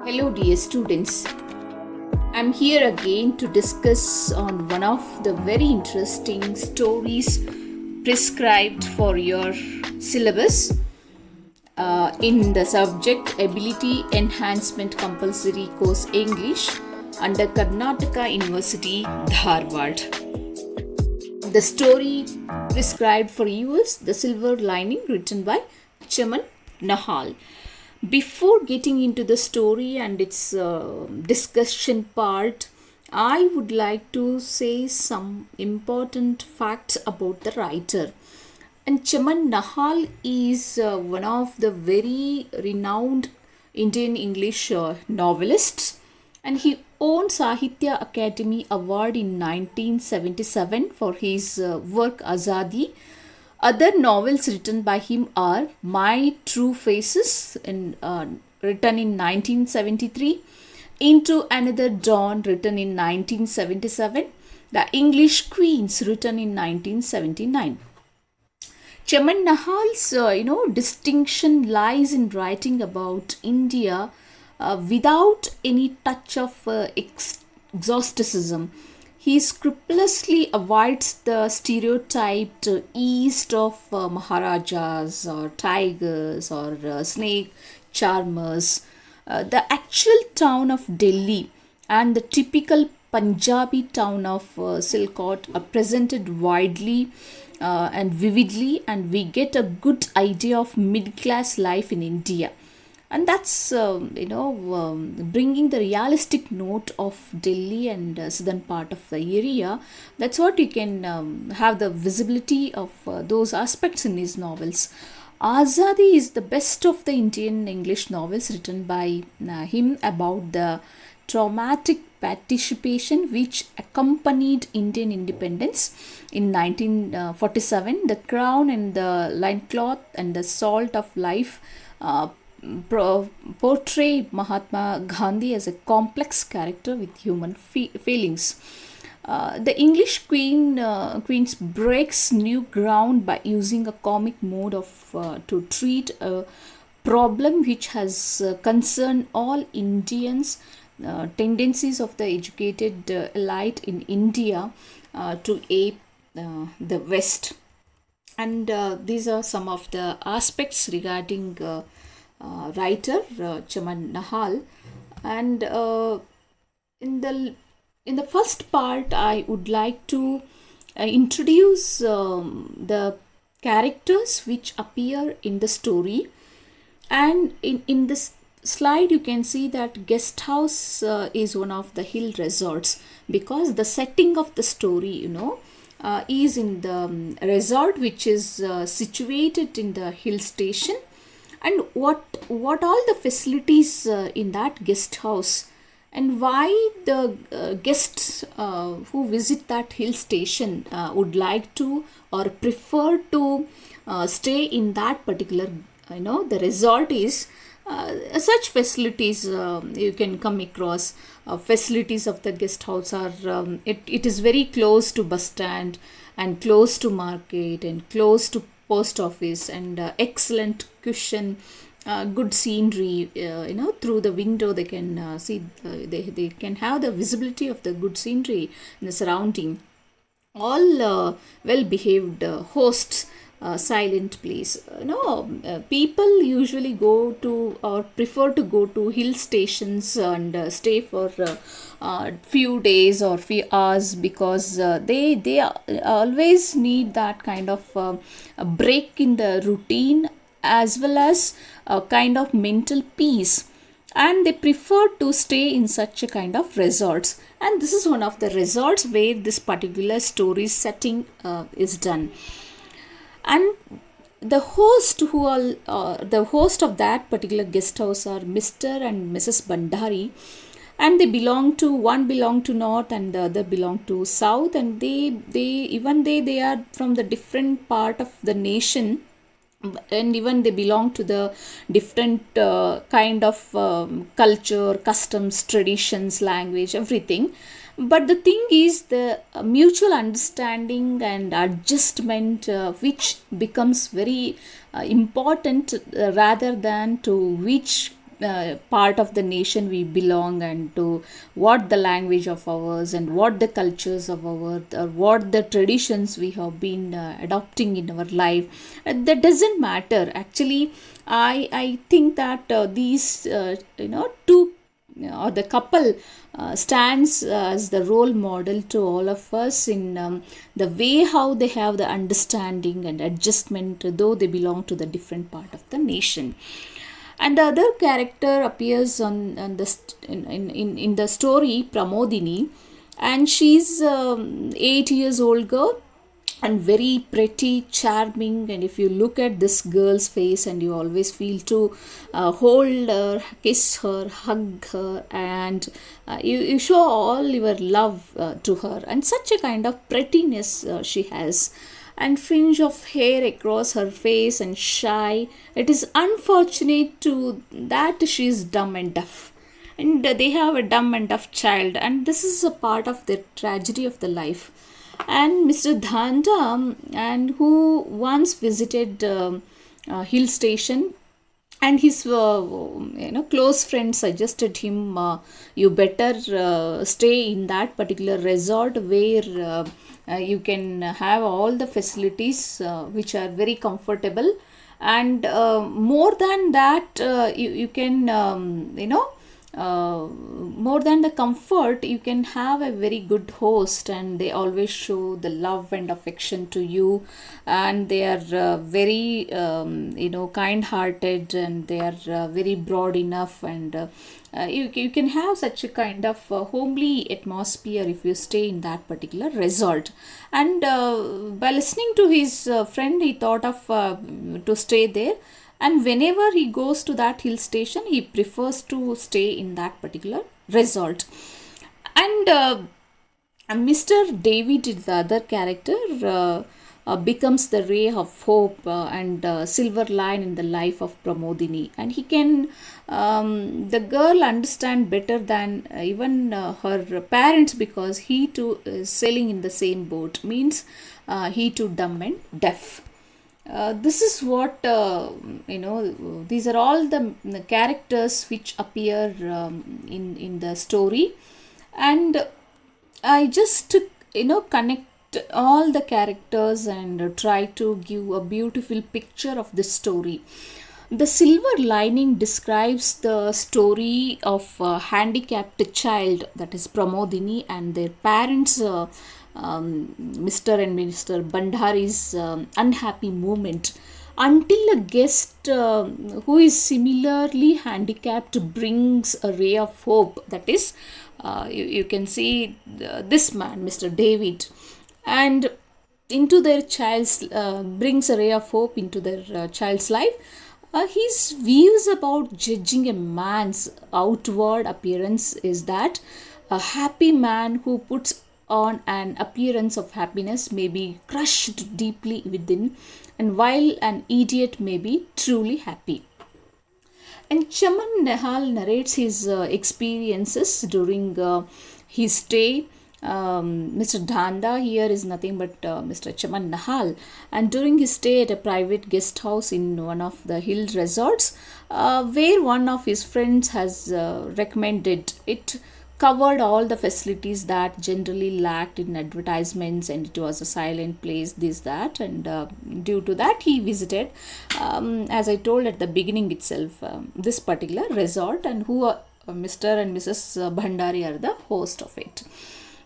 Hello dear students, I'm here again to discuss on one of the very interesting stories prescribed for your syllabus in the subject Ability Enhancement Compulsory Course English under Karnataka University, Dharwad. The story prescribed for you is The Silver Lining, written by Chaman Nahal. Before getting into the story and its discussion part, I would like to say some important facts about the writer. And Chaman Nahal is one of the very renowned Indian English novelists, and he won Sahitya Academy Award in 1977 for his work Azadi. Other novels written by him are My True Faces, written in 1973, Into Another Dawn, written in 1977, The English Queens, written in 1979. Chaman Nahal's distinction lies in writing about India without any touch of exoticism. He scrupulously avoids the stereotyped east of Maharajas or tigers or snake charmers. The actual town of Delhi and the typical Punjabi town of Silkot are presented widely and vividly, and we get a good idea of mid class life in India. And that's bringing the realistic note of Delhi and southern part of the area. That's what you can have the visibility of those aspects in his novels. Azadi is the best of the Indian English novels written by him about the traumatic participation which accompanied Indian independence in 1947. The crown and the loincloth and the salt of life portray Mahatma Gandhi as a complex character with human feelings. The English Queens breaks new ground by using a comic mode of to treat a problem which has concerned all Indians. Tendencies of the educated elite in India to ape the West, and these are some of the aspects regarding writer Chaman Nahal. And in the first part, I would like to introduce the characters which appear in the story. And in this slide, you can see that guest house is one of the hill resorts, because the setting of the story, is in the resort which is situated in the hill station. And what all the facilities in that guest house, and why the guests who visit that hill station would like to or prefer to stay in that particular the resort is such facilities you can come across. Facilities of the guest house are it is very close to bus stand and close to market and close to post office, and excellent cushion, good scenery. Through the window they can see they can have the visibility of the good scenery in the surrounding. All well behaved hosts, silent place. People usually go to or prefer to go to hill stations and stay for few days or few hours, because they always need that kind of a break in the routine, as well as a kind of mental peace, and they prefer to stay in such a kind of resorts. And this is one of the resorts where this particular story setting is done. And the host the host of that particular guest house are Mr. and Mrs. Bandari, and they belong to north and the other belong to south, and they are from the different part of the nation, and even they belong to the different kind of culture, customs, traditions, language, everything. But the thing is the mutual understanding and adjustment which becomes very important, rather than to which part of the nation we belong, and to what the language of ours and what the cultures of our, or what the traditions we have been adopting in our life, that doesn't matter actually. I think that these two or the couple stands as the role model to all of us in the way how they have the understanding and adjustment, though they belong to the different part of the nation. And the other character appears on the in the story, Pramodini, and she's 8 years old girl and very pretty, charming. And if you look at this girl's face, and you always feel to hold her, kiss her, hug her, and you show all your love to her. And such a kind of prettiness she has, and fringe of hair across her face, and shy. It is unfortunate to that she is dumb and deaf, and they have a dumb and deaf child, and this is a part of the tragedy of the life. And Mr. Dhanda, and who once visited hill station, and his close friend suggested him, you better stay in that particular resort where you can have all the facilities which are very comfortable, and more than that, you can more than the comfort, you can have a very good host, and they always show the love and affection to you, and they are very kind hearted, and they are very broad enough, and you can have such a kind of homely atmosphere if you stay in that particular resort. And by listening to his friend, he thought of to stay there, and whenever he goes to that hill station, he prefers to stay in that particular resort. And Mr. David, the other character, becomes the ray of hope and silver line in the life of Pramodini, and he can the girl understand better than even her parents, because he too is sailing in the same boat, means he too dumb and deaf. This is what these are all the characters which appear in the story. And I just connect all the characters and try to give a beautiful picture of this story. The silver lining describes the story of a handicapped child, that is Pramodini, and their parents, Mr. and Mr. Bandhari's unhappy moment, until a guest who is similarly handicapped brings a ray of hope. That is, you can see this man, Mr. David, and into their child's brings a ray of hope into their child's life. His views about judging a man's outward appearance is that a happy man who puts on an appearance of happiness may be crushed deeply within, and while an idiot may be truly happy. And Chaman Nehal narrates his experiences during his stay. Mr. Dhanda here is nothing but Mr. Chaman Nahal, and during his stay at a private guest house in one of the hill resorts, where one of his friends has recommended, it covered all the facilities that generally lacked in advertisements, and it was a silent place, this that, and due to that he visited, as I told at the beginning itself, this particular resort, and who Mr. and Mrs. Bhandari are the host of it.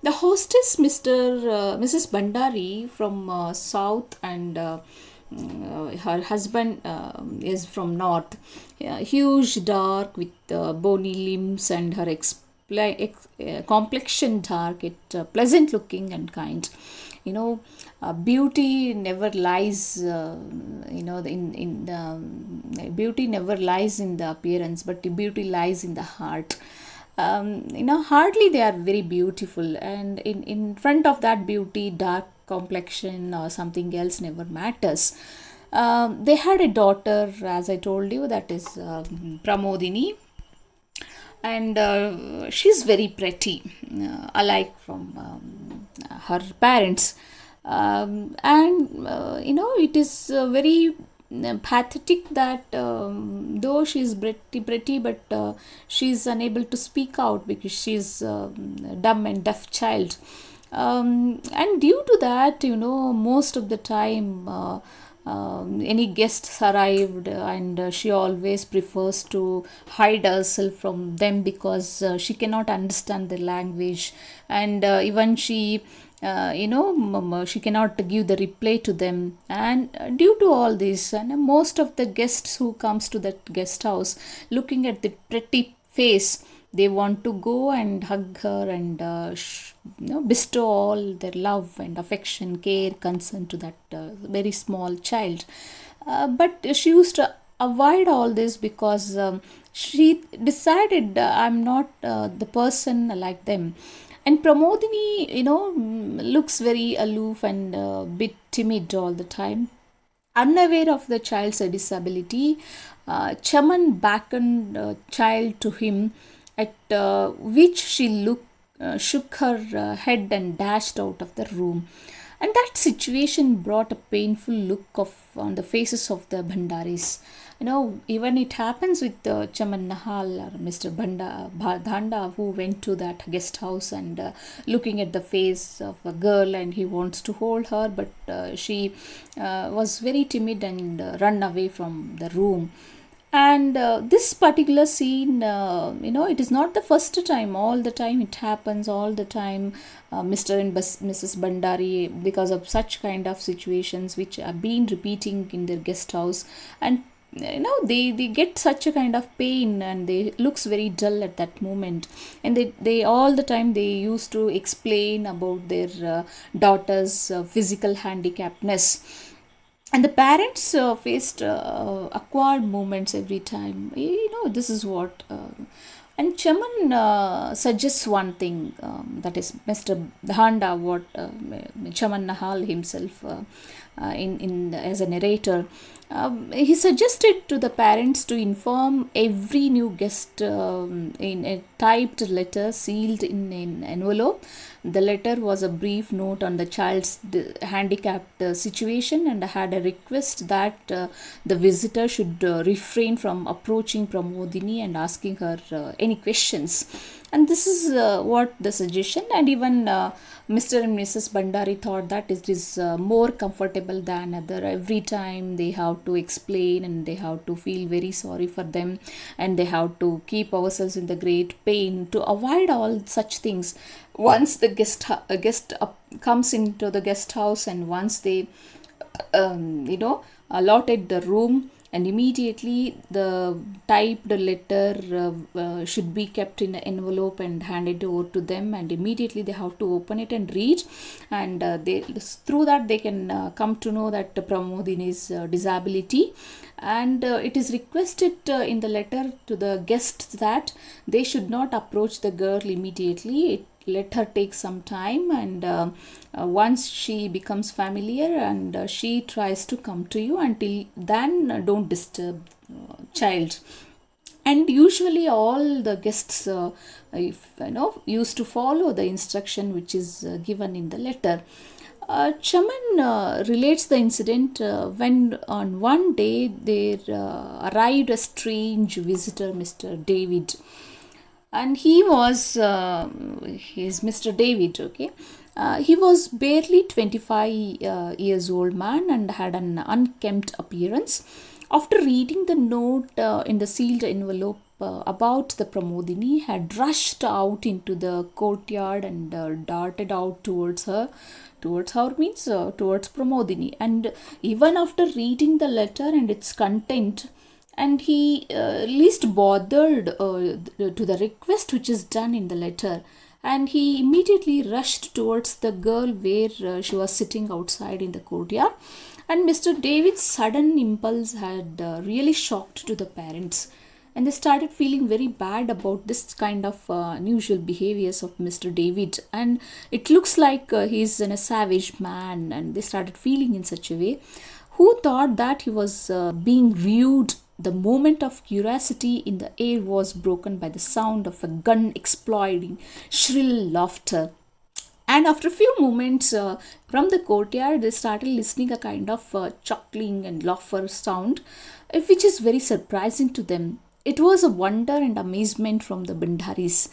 The hostess, Mrs. Bandari from south, and her husband is from north. Huge, dark, with bony limbs, and her complexion dark, it pleasant looking and kind. Beauty never lies. Beauty never lies in the appearance, but the beauty lies in the heart. Hardly they are very beautiful, and in front of that beauty, dark complexion or something else never matters. They had a daughter, as I told you, that is Pramodini, and she's very pretty, alike from her parents. And it is very pathetic that though she's pretty, but she's unable to speak out because she's dumb and deaf child. And due to that, most of the time any guests arrived, and she always prefers to hide herself from them because she cannot understand the language, and even she cannot give the reply to them. And due to all this, and most of the guests who comes to that guest house, looking at the pretty face, they want to go and hug her and bestow all their love and affection, care, concern to that very small child. But she used to avoid all this because she decided, I'm not the person like them. And Pramodini, looks very aloof and bit timid all the time. Unaware of the child's disability, Chaman beckoned child to him, at which she shook her head and dashed out of the room. And that situation brought a painful look on the faces of the Bhandaris. Even it happens with Chaman Nahal or Mr. Dhanda, who went to that guest house and looking at the face of a girl, and he wants to hold her, but she was very timid and run away from the room. And this particular scene, it is not the first time. All the time it happens, all the time. Mr. and Mrs. Bandari, because of such kind of situations which have been repeating in their guest house, and they get such a kind of pain, and they looks very dull at that moment. And they all the time they used to explain about their daughter's physical handicapness. And the parents faced awkward moments every time. This is what and Chaman suggests one thing, that is Mr. Dhanda, what Chaman Nahal himself in as a narrator, he suggested to the parents to inform every new guest in a typed letter sealed in an envelope. The letter was a brief note on the child's handicapped situation, and had a request that the visitor should refrain from approaching Pramodini and asking her any questions. And this is what the suggestion. And even Mr. and Mrs. Bandari thought that it is more comfortable than other. Every time they have to explain, and they have to feel very sorry for them, and they have to keep ourselves in the great pain to avoid all such things. Once the guest comes into the guest house, and once they allotted the room, and immediately the typed letter should be kept in an envelope and handed over to them, and immediately they have to open it and read. And through that they can come to know that Pramodini's disability. And it is requested in the letter to the guests that they should not approach the girl immediately. Let her take some time, and once she becomes familiar, and she tries to come to you, until then don't disturb child. And usually all the guests used to follow the instruction which is given in the letter. Chaman relates the incident when on one day there arrived a strange visitor, Mr. David. And he was Mr. David. Okay, he was barely 25 years old man, and had an unkempt appearance. After reading the note in the sealed envelope about the Pramodini, had rushed out into the courtyard and darted out towards her. Towards her means towards Pramodini. And even after reading the letter and its content, and he least bothered to the request which is done in the letter, and he immediately rushed towards the girl where she was sitting outside in the courtyard. And Mr. David's sudden impulse had really shocked to the parents, and they started feeling very bad about this kind of unusual behaviors of Mr. David, and it looks like he's a savage man, and they started feeling in such a way. Who thought that he was being rude? The moment of curiosity in the air was broken by the sound of a gun exploding, shrill laughter. And after a few moments from the courtyard, they started listening a kind of chuckling and laughter sound, which is very surprising to them. It was a wonder and amazement from the Bandharis.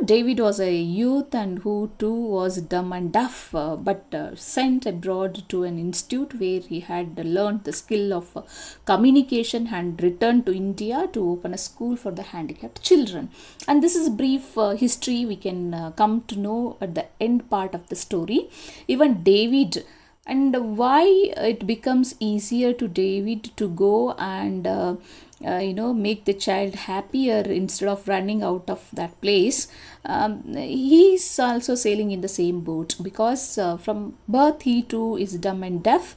David was a youth and who too was dumb and deaf, but sent abroad to an institute where he had learned the skill of communication and returned to India to open a school for the handicapped children. And this is a brief history we can come to know at the end part of the story. Even David, and why it becomes easier to David to go and make the child happier instead of running out of that place. He's also sailing in the same boat because from birth he too is dumb and deaf,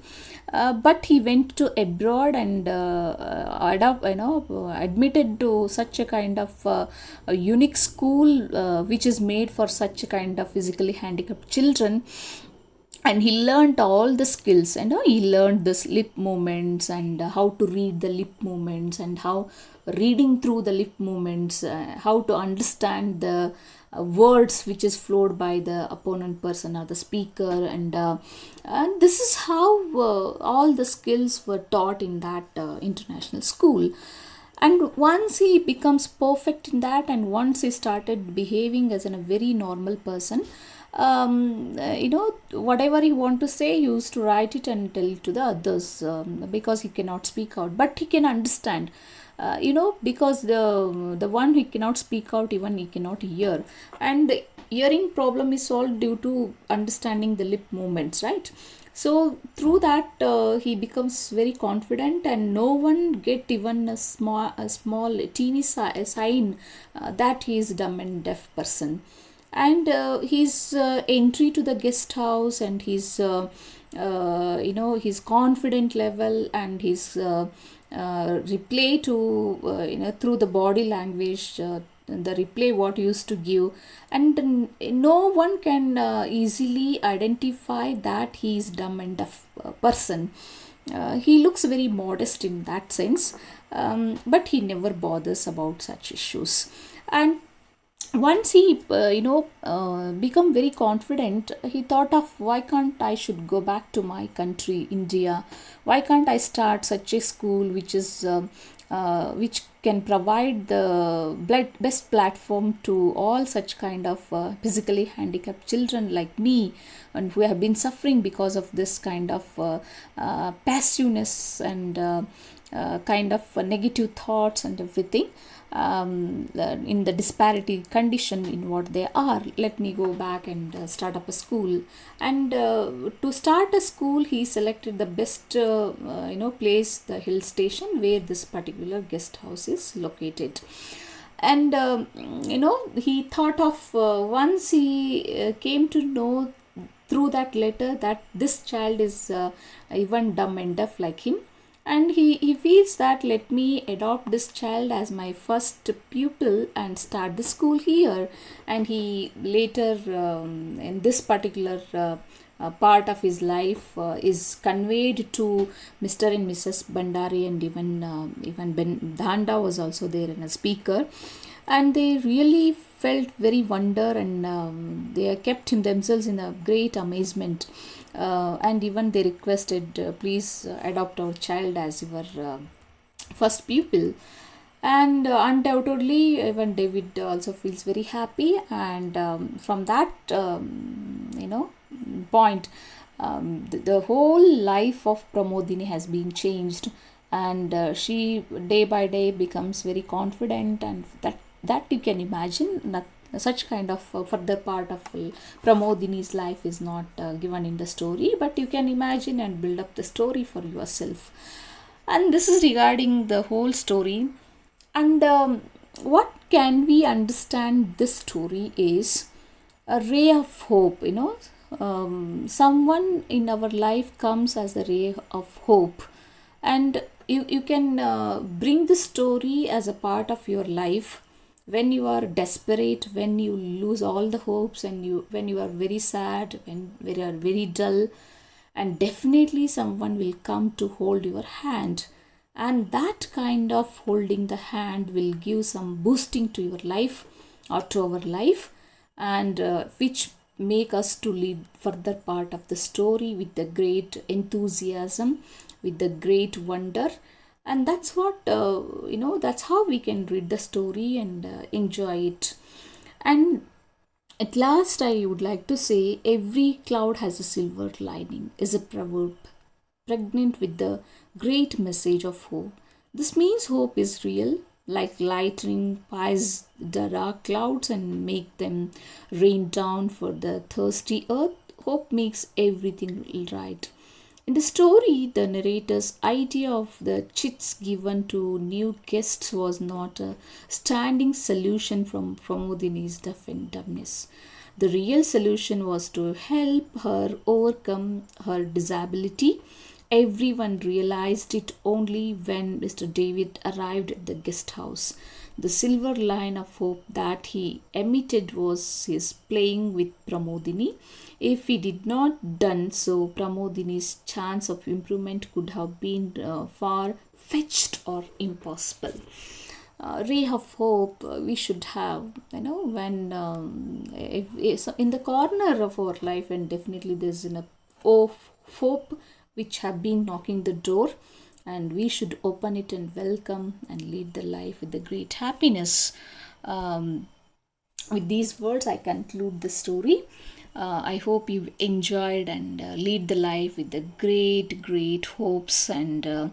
but he went to abroad and admitted to such a kind of a unique school which is made for such a kind of physically handicapped children. And he learned all the skills, and he learned this lip movements and how to read the lip movements, and how reading through the lip movements, how to understand the words which is flowed by the opponent person or the speaker. And this is how all the skills were taught in that international school. And once he becomes perfect in that, and once he started behaving as a very normal person, whatever he want to say, he used to write it and tell it to the others, because he cannot speak out, but he can understand. Because the one he cannot speak out, even he cannot hear, and hearing problem is solved due to understanding the lip movements, right? So through that he becomes very confident, and no one get even a small teeny sign that he is dumb and deaf person. And his entry to the guest house, and his his confident level, and his reply to through the body language, the reply what he used to give, and no one can easily identify that he is dumb and deaf person. He looks very modest in that sense, but he never bothers about such issues. And once he become very confident, he thought of, why can't I should go back to my country India, why can't I start such a school which is which can provide the best platform to all such kind of physically handicapped children like me, and who have been suffering because of this kind of passiveness and kind of negative thoughts and everything, in the disparity condition in what they are. Let me go back and start up a school. And to start a school, he selected the best place, the hill station where this particular guest house is located. And he thought of, once he came to know through that letter that this child is even dumb and deaf like him, and he feels that, let me adopt this child as my first pupil and start the school here. And he later in this particular part of his life is conveyed to Mr. and Mrs. Bandari, and even Ben Dhanda was also there in a speaker, and they really felt very wonder, and they kept themselves in a great amazement, and even they requested, please adopt our child as your first pupil. And undoubtedly even David also feels very happy, and from that point, the whole life of Pramodini has been changed, and she day by day becomes very confident, and that you can imagine that such kind of further part of Pramodini's life is not given in the story, but you can imagine and build up the story for yourself. And this is regarding the whole story. And what can we understand this story is a ray of hope. Someone in our life comes as a ray of hope, and you can bring the story as a part of your life when you are desperate, when you lose all the hopes, and when you are very sad, when you are very dull, and definitely someone will come to hold your hand, and that kind of holding the hand will give some boosting to your life or to our life. and which make us to lead further part of the story with the great enthusiasm, with the great wonder. And that's what that's how we can read the story and enjoy it. And at last, I would like to say every cloud has a silver lining is a proverb pregnant with the great message of hope. This means hope is real, like lightning pies the dark clouds and make them rain down for the thirsty earth. Hope makes everything right. In the story, the narrator's idea of the chits given to new guests was not a standing solution from Pramodini's dumbness. The real solution was to help her overcome her disability. Everyone realized it only when Mr. David arrived at the guest house. The silver line of hope that he emitted was his playing with Pramodini. If he did not done so, Pramodini's chance of improvement could have been far fetched or impossible. Ray of hope we should have, when if in the corner of our life, and definitely there's an of hope which have been knocking the door, and we should open it and welcome and lead the life with the great happiness. um, with these words I conclude the story. I hope you enjoyed and lead the life with the great hopes, and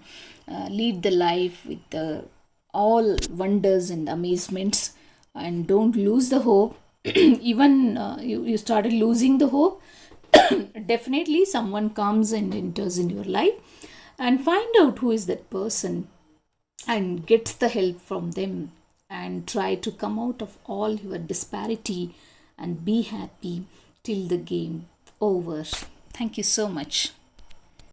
lead the life with the all wonders and amazements, and don't lose the hope. Even you started losing the hope, definitely someone comes and enters in your life, and find out who is that person and gets the help from them, and try to come out of all your disparity and be happy till the game over. Thank you so much.